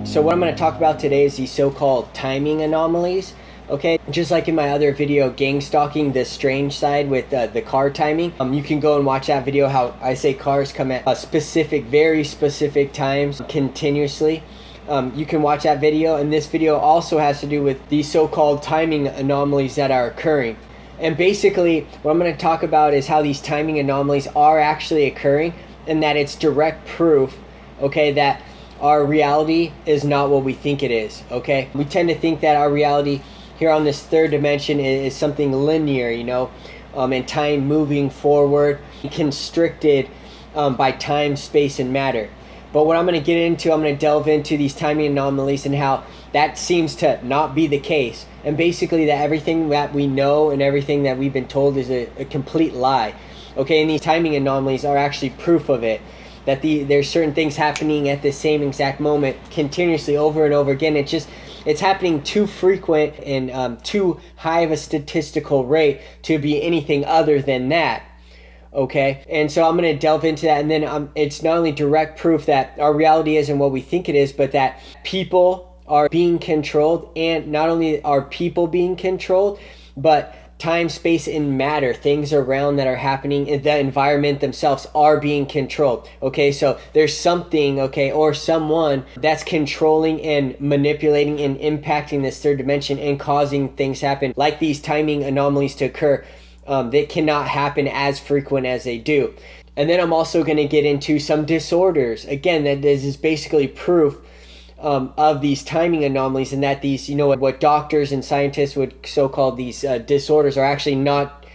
So what I'm going to talk about today is the so-called timing anomalies. Okay, just like in my other video, gang stalking, the strange side with the car timing. You can go and watch that video, how I say cars come at very specific times continuously. You can watch that video, and this video also has to do with the so-called timing anomalies that are occurring. And basically, what I'm going to talk about is how these timing anomalies are actually occurring, and that it's direct proof, okay, that our reality is not what we think it is, okay? We tend to think that our reality here on this third dimension is something linear, and time moving forward, constricted by time, space, and matter. But what I'm going to get into, I'm going to delve into these timing anomalies and how that seems to not be the case. And basically that everything that we know and everything that we've been told is a complete lie. Okay, and these timing anomalies are actually proof of it. That there's certain things happening at the same exact moment continuously over and over again. It's happening too frequent and too high of a statistical rate to be anything other than that. Okay, and so I'm going to delve into that, and then it's not only direct proof that our reality isn't what we think it is, but that people are being controlled, and not only are people being controlled, but time, space, and matter, things around that are happening in the environment themselves are being controlled. Okay, so there's something, okay, or someone that's controlling and manipulating and impacting this third dimension and causing things happen, like these timing anomalies to occur. That cannot happen as frequent as they do. And then I'm also going to get into some disorders. Again, that is basically proof of these timing anomalies, and that these, what doctors and scientists would so-called these disorders are actually not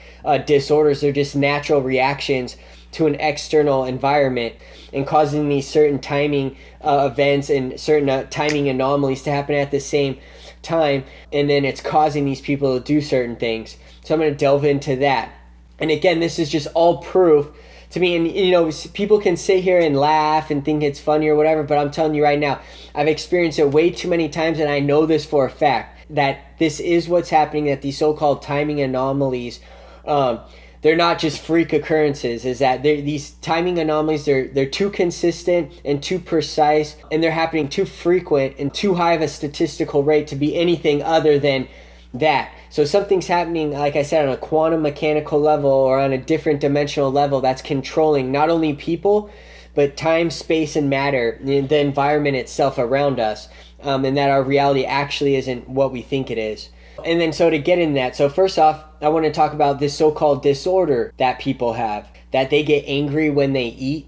disorders. They're just natural reactions to an external environment and causing these certain timing events and certain timing anomalies to happen at the same time, and then it's causing these people to do certain things. So I'm going to delve into that. And again, this is just all proof to me. And people can sit here and laugh and think it's funny or whatever, but I'm telling you right now, I've experienced it way too many times, and I know this for a fact, that this is what's happening, that these so-called timing anomalies, they're not just freak occurrences. Is that these timing anomalies, they're too consistent and too precise, and they're happening too frequent and too high of a statistical rate to be anything other than that. So something's happening, like I said, on a quantum mechanical level or on a different dimensional level that's controlling not only people, but time, space, and matter, the environment itself around us, and that our reality actually isn't what we think it is. And then so to get in that, so first off, I want to talk about this so-called disorder that people have, that they get angry when they eat,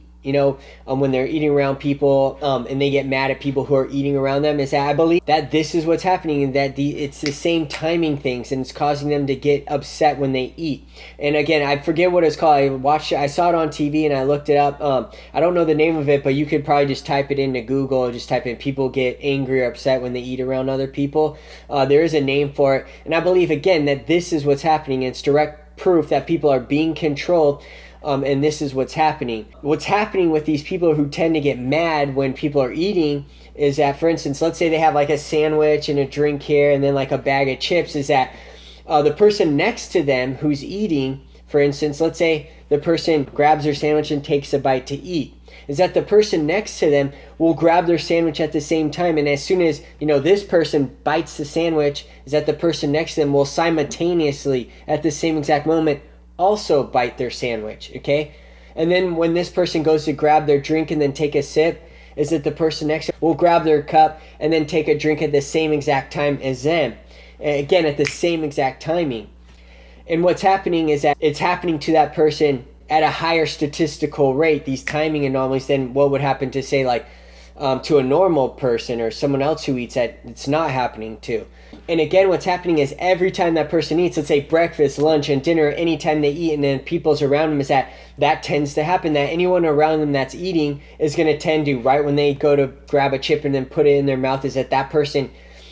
when they're eating around people, and they get mad at people who are eating around them. Is that I believe that this is what's happening, and that it's the same timing things, and it's causing them to get upset when they eat. And again, I forget what it's called. I saw it on TV and I looked it up. I don't know the name of it, but you could probably just type it into Google or just type in people get angry or upset when they eat around other people. There is a name for it, and I believe again that this is what's happening. It's direct proof that people are being controlled. And this is what's happening. What's happening with these people who tend to get mad when people are eating is that, for instance, let's say they have like a sandwich and a drink here and then like a bag of chips, is that the person next to them who's eating, for instance, let's say the person grabs their sandwich and takes a bite to eat, is that the person next to them will grab their sandwich at the same time. And as soon as, this person bites the sandwich, is that the person next to them will simultaneously, at the same exact moment, also bite their sandwich, okay? And then when this person goes to grab their drink and then take a sip, is that the person next to them will grab their cup and then take a drink at the same exact time as them. Again, at the same exact timing. And what's happening is that it's happening to that person at a higher statistical rate, these timing anomalies, than what would happen to, say, like to a normal person or someone else who eats that it's not happening to. And again, what's happening is every time that person eats, let's say breakfast, lunch, and dinner, any time they eat, and then people's around them, is that tends to happen, that anyone around them that's eating is going to tend to, right when they go to grab a chip and then put it in their mouth, is that person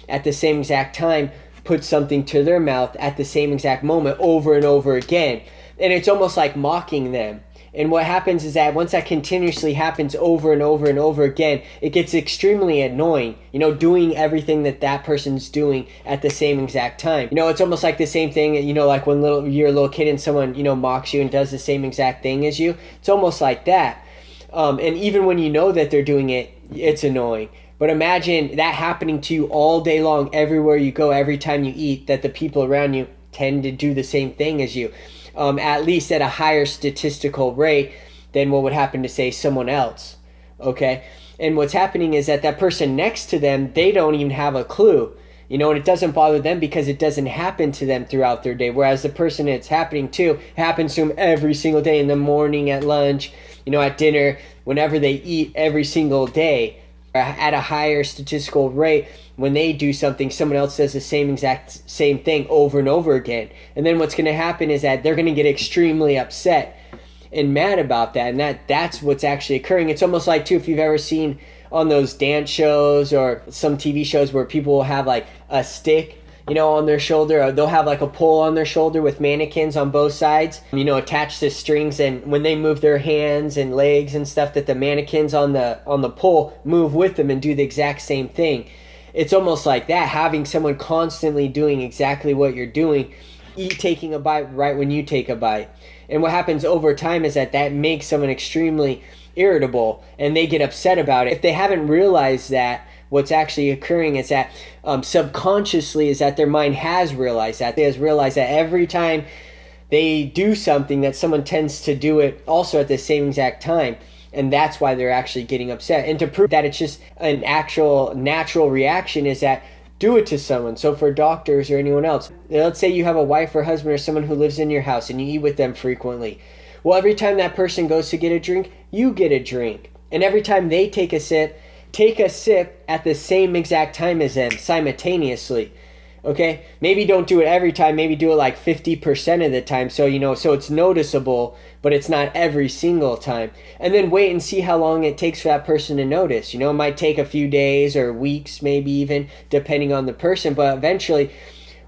at the same exact time puts something to their mouth at the same exact moment over and over again. And it's almost like mocking them. And what happens is that once that continuously happens over and over and over again, it gets extremely annoying, doing everything that person's doing at the same exact time. It's almost like the same thing, like when you're a little kid and someone, mocks you and does the same exact thing as you. It's almost like that. And even when you know that they're doing it, it's annoying. But imagine that happening to you all day long, everywhere you go, every time you eat, that the people around you tend to do the same thing as you, at least at a higher statistical rate than what would happen to, say, someone else. Okay? And what's happening is that that person next to them, they don't even have a clue. And it doesn't bother them because it doesn't happen to them throughout their day. Whereas the person it's happening to, it happens to them every single day, in the morning, at lunch, at dinner, whenever they eat, every single day. At a higher statistical rate, when they do something, someone else does the same thing over and over again. And then what's going to happen is that they're going to get extremely upset and mad about that. And that's what's actually occurring. It's almost like, too, if you've ever seen on those dance shows or some TV shows where people will have like a stick, on their shoulder, or they'll have like a pole on their shoulder with mannequins on both sides, attached to strings, and when they move their hands and legs and stuff, that the mannequins on the pole move with them and do the exact same thing. It's almost like that, having someone constantly doing exactly what you're doing, taking a bite right when you take a bite. And what happens over time is that makes someone extremely irritable, and they get upset about it. If they haven't realized that, what's actually occurring is that subconsciously is that their mind has realized that. They has realized that every time they do something, that someone tends to do it also at the same exact time. And that's why they're actually getting upset. And to prove that it's just an actual natural reaction is that do it to someone. So for doctors or anyone else, let's say you have a wife or husband or someone who lives in your house and you eat with them frequently. Well, every time that person goes to get a drink, you get a drink. And every time they take a sip at the same exact time as them, simultaneously. Okay? Maybe don't do it every time. Maybe do it like 50% of the time. So, so it's noticeable, but it's not every single time. And then wait and see how long it takes for that person to notice. It might take a few days or weeks, maybe even, depending on the person. But eventually,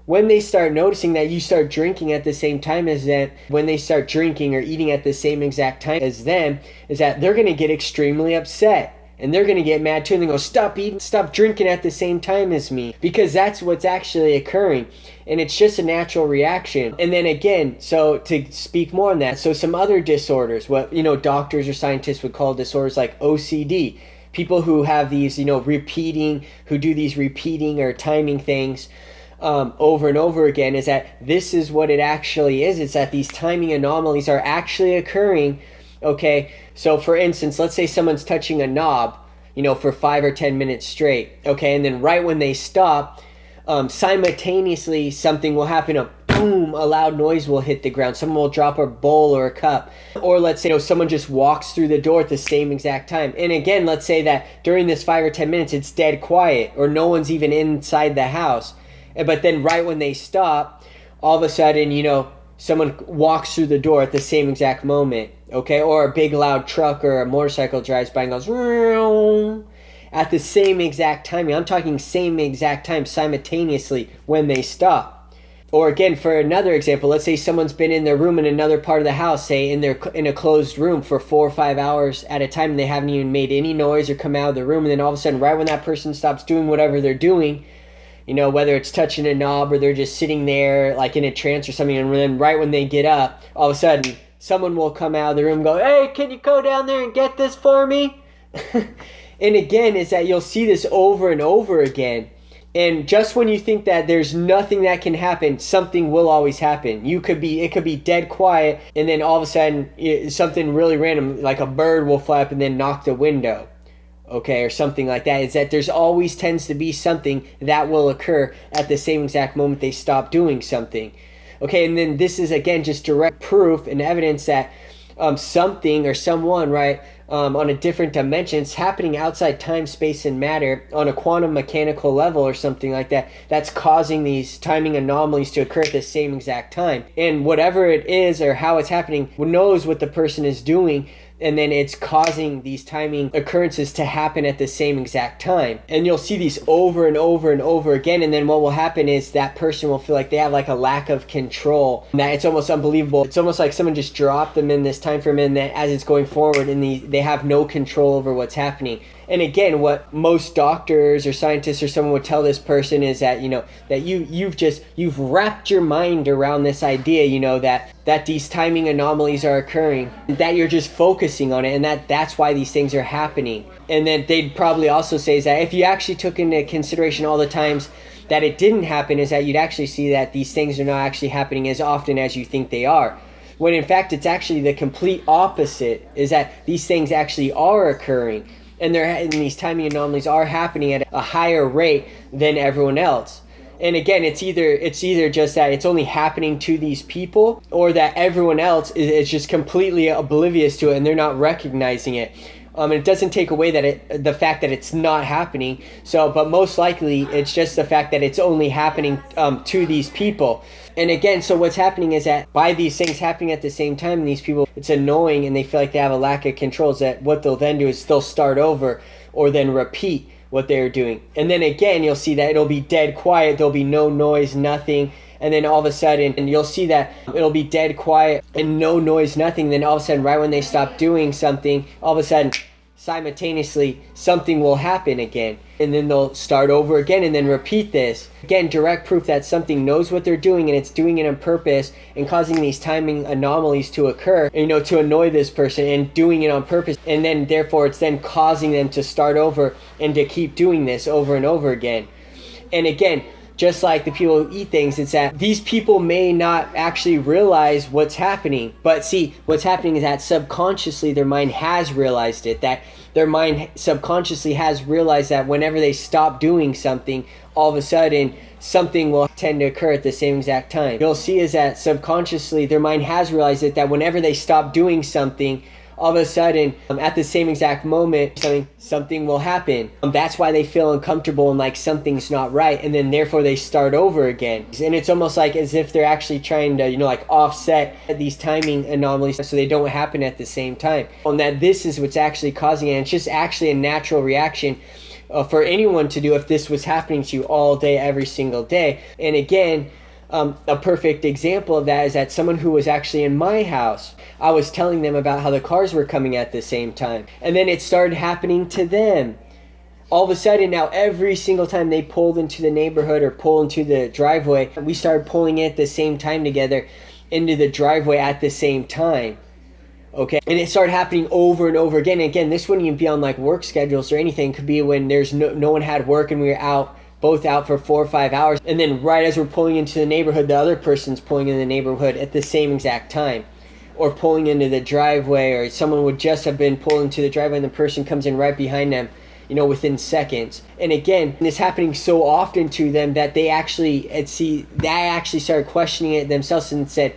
when they start noticing that you start drinking at the same time as them, when they start drinking or eating at the same exact time as them, is that they're going to get extremely upset. And they're going to get mad too, and they go, stop eating, stop drinking at the same time as me. Because that's what's actually occurring. And it's just a natural reaction. And then again, so to speak more on that, so some other disorders, what doctors or scientists would call disorders like OCD. People who have these, who do these repeating or timing things over and over again, is that this is what it actually is. It's that these timing anomalies are actually occurring. Okay, so for instance, let's say someone's touching a knob, for 5 or 10 minutes straight. Okay, and then right when they stop, simultaneously something will happen. A boom, a loud noise will hit the ground. Someone will drop a bowl or a cup. Or let's say someone just walks through the door at the same exact time. And again, let's say that during this 5 or 10 minutes, it's dead quiet, or no one's even inside the house. But then right when they stop, all of a sudden, someone walks through the door at the same exact moment, okay? Or a big loud truck or a motorcycle drives by and goes at the same exact time. I'm talking same exact time simultaneously when they stop. Or again, for another example, let's say someone's been in their room in another part of the house, say in a closed room for 4 or 5 hours at a time, and they haven't even made any noise or come out of the room. And then all of a sudden, right when that person stops doing whatever they're doing, whether it's touching a knob or they're just sitting there like in a trance or something, and then right when they get up, all of a sudden someone will come out of the room and go, hey, can you go down there and get this for me? And again, is that you'll see this over and over again. And just when you think that there's nothing that can happen, something will always happen. It could be dead quiet, and then all of a sudden something really random, like a bird will fly up and then knock the window. Okay, or something like that. Is that there's always tends to be something that will occur at the same exact moment they stop doing something. Okay, and then this is again just direct proof and evidence that something or someone, right, on a different dimension, it's happening outside time, space, and matter on a quantum mechanical level or something like that, that's causing these timing anomalies to occur at the same exact time. And whatever it is or how it's happening knows what the person is doing, and then it's causing these timing occurrences to happen at the same exact time. And you'll see these over and over and over again, and then what will happen is that person will feel like they have like a lack of control. That it's almost unbelievable. It's almost like someone just dropped them in this time frame, and that as it's going forward, and they they have no control over what's happening. And again, what most doctors or scientists or someone would tell this person is that, that you've wrapped your mind around this idea, that these timing anomalies are occurring, that you're just focusing on it, and that's why these things are happening. And then they'd probably also say is that if you actually took into consideration all the times that it didn't happen, is that you'd actually see that these things are not actually happening as often as you think they are. When in fact it's actually the complete opposite, is that these things actually are occurring, and these timing anomalies are happening at a higher rate than everyone else. And again, it's either just that it's only happening to these people, or that everyone else is just completely oblivious to it and they're not recognizing it. And it doesn't take away the fact that it's not happening. But most likely it's just the fact that it's only happening to these people. And again, so what's happening is that by these things happening at the same time, and these people, it's annoying and they feel like they have a lack of control, is that what they'll then do is they'll start over or then repeat what they're doing. And then again, you'll see that it'll be dead quiet. There'll be no noise, nothing. And then all of a sudden, and you'll see that it'll be dead quiet and no noise, nothing. Then all of a sudden, right when they stop doing something, all of a sudden, simultaneously, something will happen again. And then they'll start over again and then repeat this. Again, direct proof that something knows what they're doing and it's doing it on purpose and causing these timing anomalies to occur, to annoy this person, and doing it on purpose. And then therefore it's then causing them to start over and to keep doing this over and over again. And again, just like the people who eat things, it's that these people may not actually realize what's happening. But see, what's happening is that subconsciously their mind has realized it. That their mind subconsciously has realized that whenever they stop doing something, all of a sudden something will tend to occur at the same exact time. You'll see is that subconsciously their mind has realized it, that whenever they stop doing something, all of a sudden, at the same exact moment, something will happen. That's why they feel uncomfortable and like something's not right, and then therefore they start over again. And it's almost like as if they're actually trying to, offset these timing anomalies so they don't happen at the same time. And that this is what's actually causing it. And it's just actually a natural reaction for anyone to do if this was happening to you all day, every single day. And again, a perfect example of that is that someone who was actually in my house, I was telling them about how the cars were coming at the same time. And then it started happening to them. All of a sudden now, every single time they pulled into the neighborhood or pulled into the driveway, we started pulling in at the same time together into the driveway at the same time. Okay, and it started happening over and over again. And again, this wouldn't even be on like work schedules or anything. It could be when there's no one had work and we were both out for 4 or 5 hours, and then right as we're pulling into the neighborhood, the other person's pulling in the neighborhood at the same exact time, or pulling into the driveway, or someone would just have been pulled into the driveway and the person comes in right behind them, within seconds. And again, this happening so often to them that they actually started questioning it themselves and said,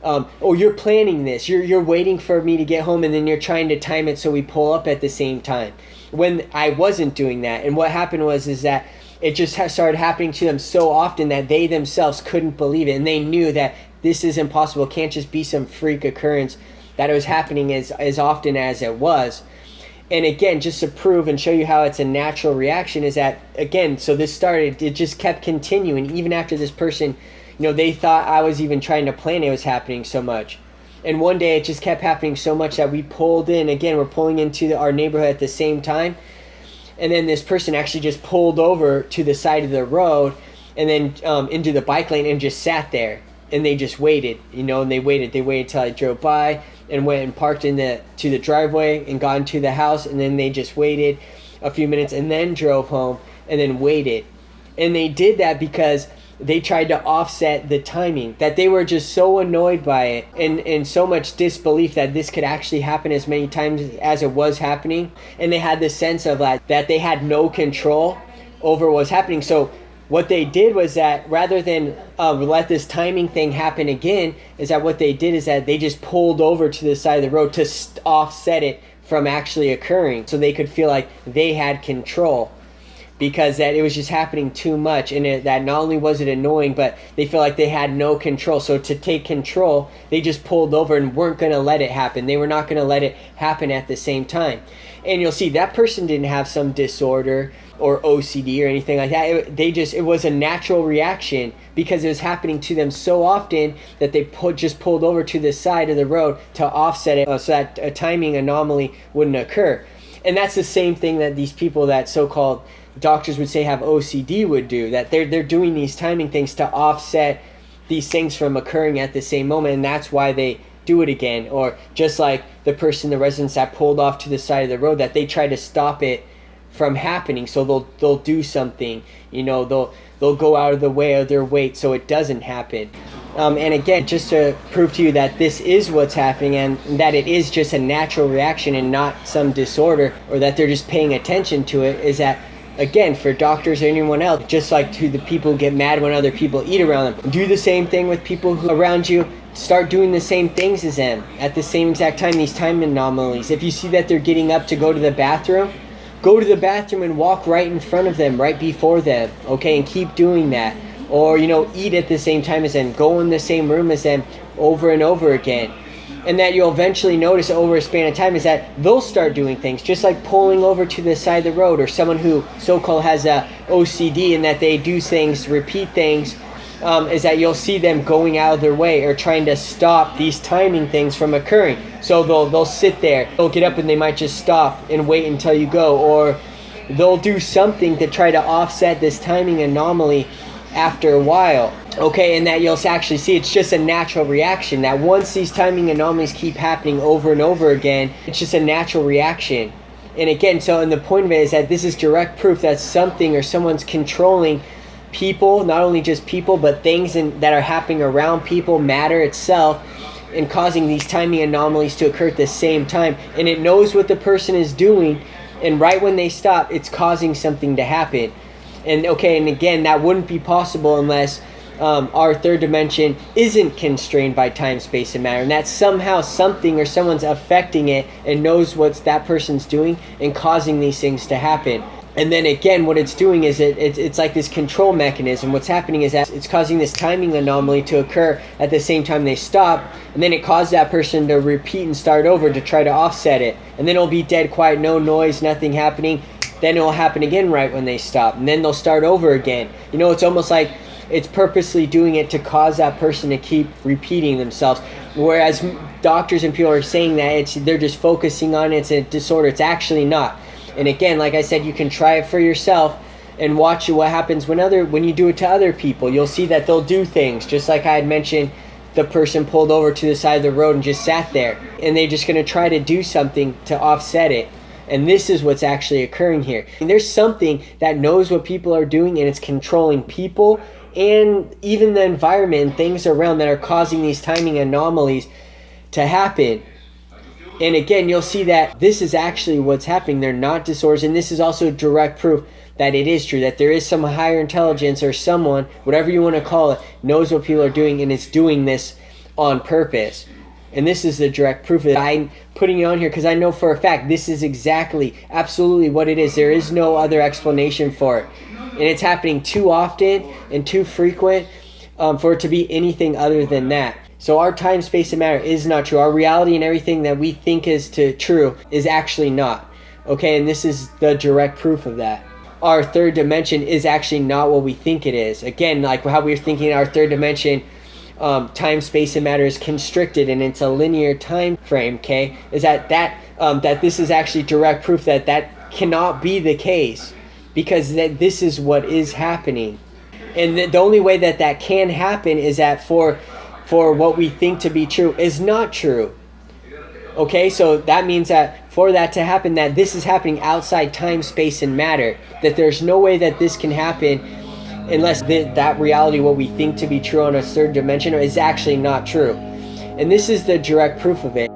oh, you're planning this, you're waiting for me to get home, and then you're trying to time it so we pull up at the same time, when I wasn't doing that. And what happened is that it just started happening to them so often that they themselves couldn't believe it. And they knew that this is impossible. It can't just be some freak occurrence, that it was happening as often as it was. And again, just to prove and show you how it's a natural reaction is that, again, so this started, it just kept continuing. Even after this person, they thought I was even trying to plan it was happening so much. And one day it just kept happening so much that we pulled in. Again, we're pulling into our neighborhood at the same time. And then this person actually just pulled over to the side of the road and then into the bike lane and just sat there. And they just waited, and they waited till I drove by and went and parked to the driveway and got into the house. And then they just waited a few minutes and then drove home and then waited. And they did that because they tried to offset the timing, that they were just so annoyed by it and so much disbelief that this could actually happen as many times as it was happening. And they had this sense of that they had no control over what was happening. So what they did was that rather than let this timing thing happen again, is that what they did is that they just pulled over to the side of the road to offset it from actually occurring, so they could feel like they had control. because that it was just happening too much, and that not only was it annoying, but they feel like they had no control. So to take control, they just pulled over and weren't going to let it happen. They were not going to let it happen at the same time. And you'll see that person didn't have some disorder or OCD or anything like that. It was a natural reaction because it was happening to them so often that they just pulled over to the side of the road to offset it so that a timing anomaly wouldn't occur. And that's the same thing that these people that so-called doctors would say have OCD would do, that they're doing these timing things to offset these things from occurring at the same moment, and that's why they do it again. Or just like the residents that pulled off to the side of the road, that they try to stop it from happening, so they'll do something, they'll go out of the way of their weight so it doesn't happen. And again, just to prove to you that this is what's happening and that it is just a natural reaction and not some disorder, or that they're just paying attention to it, is that, again, for doctors or anyone else, just like to the people who get mad when other people eat around them, do the same thing with people who around you. Start doing the same things as them at the same exact time, these time anomalies. If you see that they're getting up to go to the bathroom, go to the bathroom and walk right in front of them, right before them, okay, and keep doing that. Or, eat at the same time as them, go in the same room as them over and over again. And that you'll eventually notice over a span of time is that they'll start doing things, just like pulling over to the side of the road, or someone who so-called has a OCD and that they do things, repeat things, is that you'll see them going out of their way or trying to stop these timing things from occurring. So they'll sit there, they'll get up and they might just stop and wait until you go, or they'll do something to try to offset this timing anomaly after a while. Okay, and that you'll actually see it's just a natural reaction, that once these timing anomalies keep happening over and over again, it's just a natural reaction. And again, and the point of it is that this is direct proof that something or someone's controlling people, not only just people, but things that are happening around people, matter itself, and causing these timing anomalies to occur at the same time. And it knows what the person is doing, and right when they stop, it's causing something to happen. And again, that wouldn't be possible unless our third dimension isn't constrained by time, space, and matter, and that somehow something or someone's affecting it and knows what that person's doing and causing these things to happen. And then again, what it's doing is it's like this control mechanism. What's happening is that it's causing this timing anomaly to occur at the same time they stop, and then it causes that person to repeat and start over to try to offset it. And then it'll be dead quiet, no noise, nothing happening. Then it'll happen again right when they stop, and then they'll start over again. It's almost like it's purposely doing it to cause that person to keep repeating themselves. Whereas doctors and people are saying that they're just focusing on it's a disorder. It's actually not. And again, like I said, you can try it for yourself and watch what happens when you do it to other people. You'll see that they'll do things, just like I had mentioned, the person pulled over to the side of the road and just sat there, and they're just going to try to do something to offset it. And this is what's actually occurring here. And there's something that knows what people are doing, and it's controlling people and even the environment and things around that are causing these timing anomalies to happen. And again, you'll see that this is actually what's happening. They're not disorders, and this is also direct proof that it is true, that there is some higher intelligence or someone, whatever you want to call it, knows what people are doing and is doing this on purpose. And this is the direct proof that I'm putting it on here because I know for a fact this is absolutely what it is. There is no other explanation for it. And it's happening too often and too frequent for it to be anything other than that. So our time, space, and matter is not true. Our reality and everything that we think is true is actually not. Okay, and this is the direct proof of that. Our third dimension is actually not what we think it is. Again, like how we were thinking our third dimension, time, space, and matter is constricted and it's a linear time frame, okay? Is that this is actually direct proof that cannot be the case, because this is what is happening. And the only way that can happen is that for what we think to be true is not true. Okay, so that means that for that to happen, that this is happening outside time, space, and matter, that there's no way that this can happen unless that reality, what we think to be true on a third dimension, is actually not true. And this is the direct proof of it.